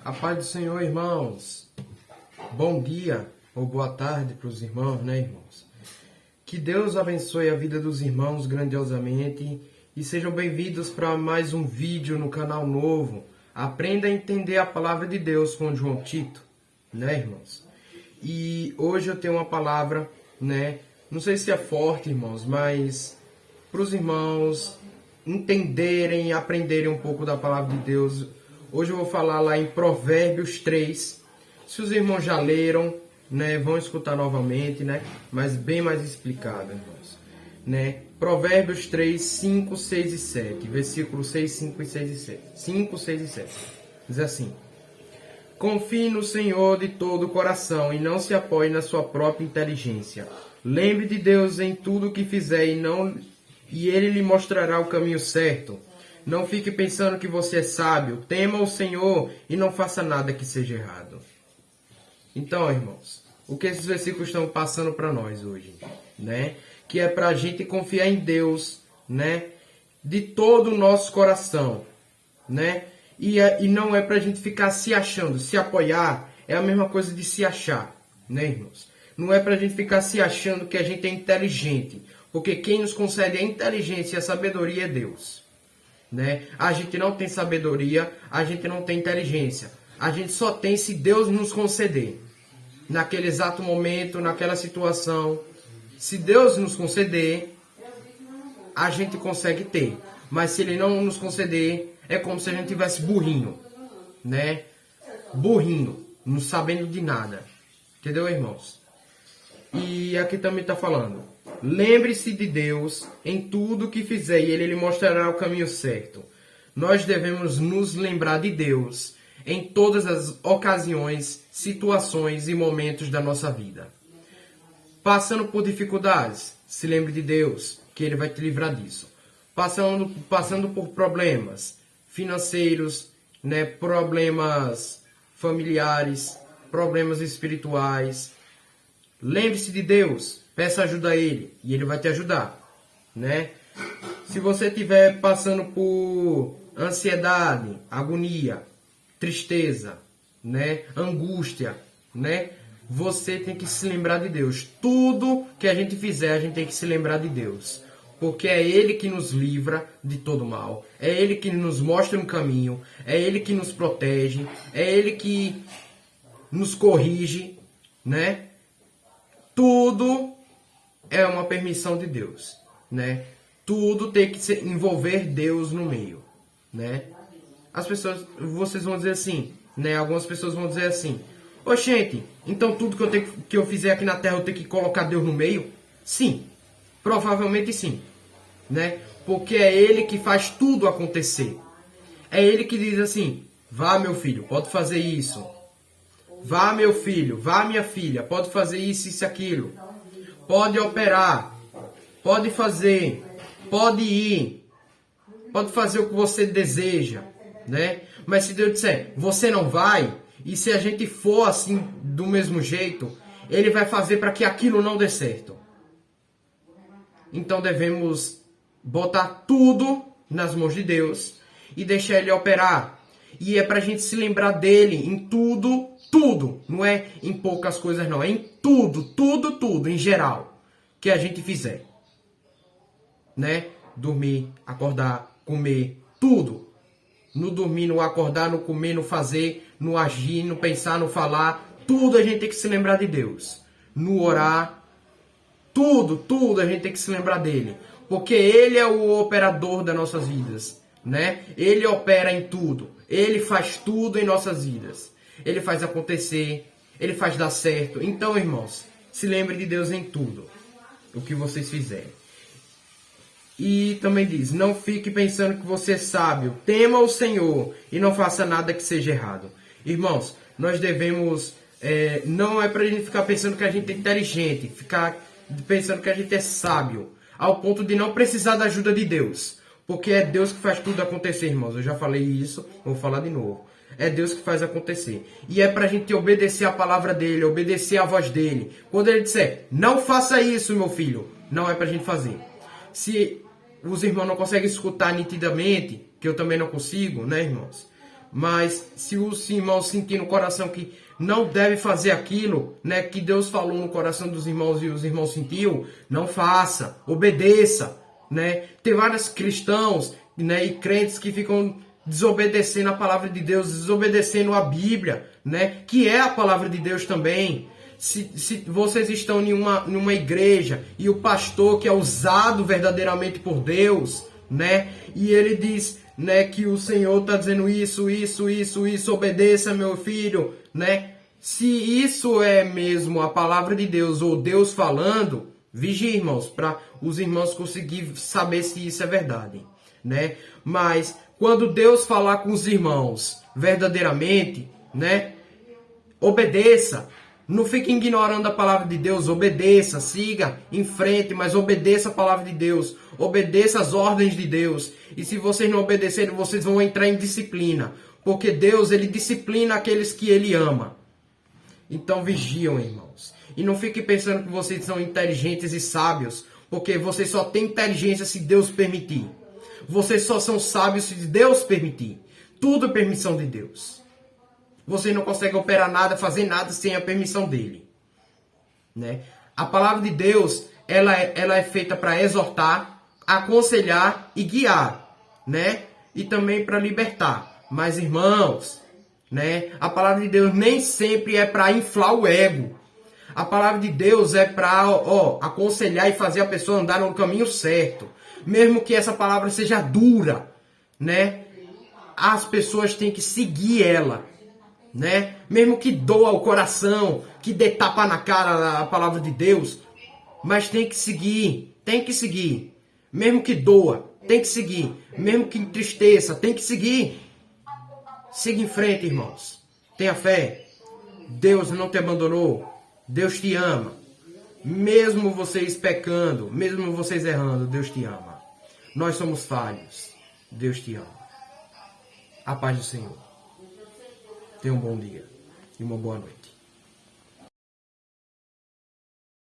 A paz do Senhor, irmãos. Bom dia ou boa tarde para os irmãos, né, irmãos? Que Deus abençoe a vida dos irmãos grandiosamente e sejam bem-vindos para mais um vídeo no canal novo. Aprenda a entender a palavra de Deus com João Tito, né, irmãos? E hoje eu tenho uma palavra, né? Não sei se é forte, irmãos, mas para os irmãos entenderem e aprenderem um pouco da palavra de Deus. Hoje eu vou falar lá em Provérbios 3. Se os irmãos já leram, né, vão escutar novamente, né, mas bem mais explicado, irmãos. Né? Provérbios 3, 5, 6 e 7. Versículos 6, 5 e 6 e 7. 5, 6 e 7. Diz assim: confie no Senhor de todo o coração e não se apoie na sua própria inteligência. Lembre de Deus em tudo o que fizer e Ele lhe mostrará o caminho certo. Não fique pensando que você é sábio. Tema o Senhor e não faça nada que seja errado. Então, irmãos, o que esses versículos estão passando para nós hoje, né? Que é para a gente confiar em Deus, né? De todo o nosso coração, né? E não é para a gente ficar se achando, se apoiar é a mesma coisa de se achar, né, irmãos? Não é para a gente ficar se achando que a gente é inteligente, porque quem nos concede a inteligência e a sabedoria é Deus. Né? A gente não tem sabedoria, a gente não tem inteligência. A gente só tem se Deus nos conceder. Naquele exato momento, naquela situação. Se Deus nos conceder, a gente consegue ter. Mas se Ele não nos conceder, é como se a gente tivesse burrinho. Né? Burrinho, não sabendo de nada. Entendeu, irmãos? E aqui também está falando: lembre-se de Deus em tudo que fizer e Ele lhe mostrará o caminho certo. Nós devemos nos lembrar de Deus em todas as ocasiões, situações e momentos da nossa vida. Passando por dificuldades, se lembre de Deus, que Ele vai te livrar disso. Passando por problemas financeiros, né, problemas familiares, problemas espirituais. Lembre-se de Deus, peça ajuda a Ele e Ele vai te ajudar, né? Se você estiver passando por ansiedade, agonia, tristeza, né, angústia, né? Você tem que se lembrar de Deus. Tudo que a gente fizer, a gente tem que se lembrar de Deus, porque é Ele que nos livra de todo mal, é Ele que nos mostra um caminho, é Ele que nos protege, é Ele que nos corrige, né? Tudo é uma permissão de Deus, né? Tudo tem que envolver Deus no meio, né? As pessoas, vocês vão dizer assim, né? Algumas pessoas vão dizer assim: ô, gente, então tudo que eu fizer aqui na Terra eu tenho que colocar Deus no meio? Sim, provavelmente sim, né? Porque é Ele que faz tudo acontecer. É Ele que diz assim: vá, meu filho, pode fazer isso. Vá, meu filho, vá, minha filha, pode fazer isso, isso e aquilo. Pode operar, pode fazer, pode ir, pode fazer o que você deseja, né? Mas se Deus disser, você não vai, e se a gente for assim, do mesmo jeito, Ele vai fazer para que aquilo não dê certo. Então devemos botar tudo nas mãos de Deus e deixar Ele operar. E é para a gente se lembrar dele em tudo, tudo. Não é em poucas coisas, não. É em tudo, tudo, tudo, em geral, que a gente fizer. Né? Dormir, acordar, comer, tudo. No dormir, no acordar, no comer, no fazer, no agir, no pensar, no falar. Tudo a gente tem que se lembrar de Deus. No orar. Tudo, tudo a gente tem que se lembrar dele. Porque Ele é o operador das nossas vidas. Né? Ele opera em tudo. Ele faz tudo em nossas vidas. Ele faz acontecer. Ele faz dar certo. Então, irmãos, se lembre de Deus em tudo o que vocês fizerem. E também diz: não fique pensando que você é sábio. Tema o Senhor e não faça nada que seja errado. Irmãos, nós devemos... não é pra gente ficar pensando que a gente é inteligente. Ficar pensando que a gente é sábio. Ao ponto de não precisar da ajuda de Deus. Porque é Deus que faz tudo acontecer, irmãos. Eu já falei isso, vou falar de novo. É Deus que faz acontecer. E é pra gente obedecer a palavra dele, obedecer a voz dele. Quando ele disser, não faça isso, meu filho, não é pra gente fazer. Se os irmãos não conseguem escutar nitidamente, que eu também não consigo, né, irmãos? Mas se os irmãos sentirem no coração que não deve fazer aquilo, né, que Deus falou no coração dos irmãos e os irmãos sentiu, não faça, obedeça, né? Tem vários cristãos, né, e crentes que ficam desobedecendo a palavra de Deus, desobedecendo a Bíblia, né, que é a palavra de Deus também. Se vocês estão em uma igreja e o pastor que é usado verdadeiramente por Deus, né, e ele diz, né, que o Senhor está dizendo isso, obedeça, meu filho, né? Se isso é mesmo a palavra de Deus ou Deus falando, vigie, irmãos, para os irmãos conseguirem saber se isso é verdade, né? Mas quando Deus falar com os irmãos verdadeiramente, né, obedeça. Não fique ignorando a palavra de Deus, obedeça, siga em frente, mas obedeça a palavra de Deus, obedeça as ordens de Deus. E se vocês não obedecerem, vocês vão entrar em disciplina, porque Deus, ele disciplina aqueles que ele ama. Então vigiam, irmãos. E não fiquem pensando que vocês são inteligentes e sábios, porque vocês só têm inteligência se Deus permitir. Vocês só são sábios se Deus permitir. Tudo é permissão de Deus. Você não consegue operar nada, fazer nada sem a permissão dele, né? A palavra de Deus, ela é feita para exortar, aconselhar e guiar, né? E também para libertar. Mas, irmãos, né? A palavra de Deus nem sempre é para inflar o ego. A palavra de Deus é para aconselhar e fazer a pessoa andar no caminho certo. Mesmo que essa palavra seja dura, né? As pessoas têm que seguir ela, né? Mesmo que doa o coração, que dê tapa na cara a palavra de Deus, mas tem que seguir, mesmo que doa, tem que seguir, mesmo que entristeça, tem que seguir. Siga em frente, irmãos, tenha fé, Deus não te abandonou, Deus te ama, mesmo vocês pecando, mesmo vocês errando, Deus te ama. Nós somos falhos, Deus te ama. A paz do Senhor. Tenha um bom dia e uma boa noite.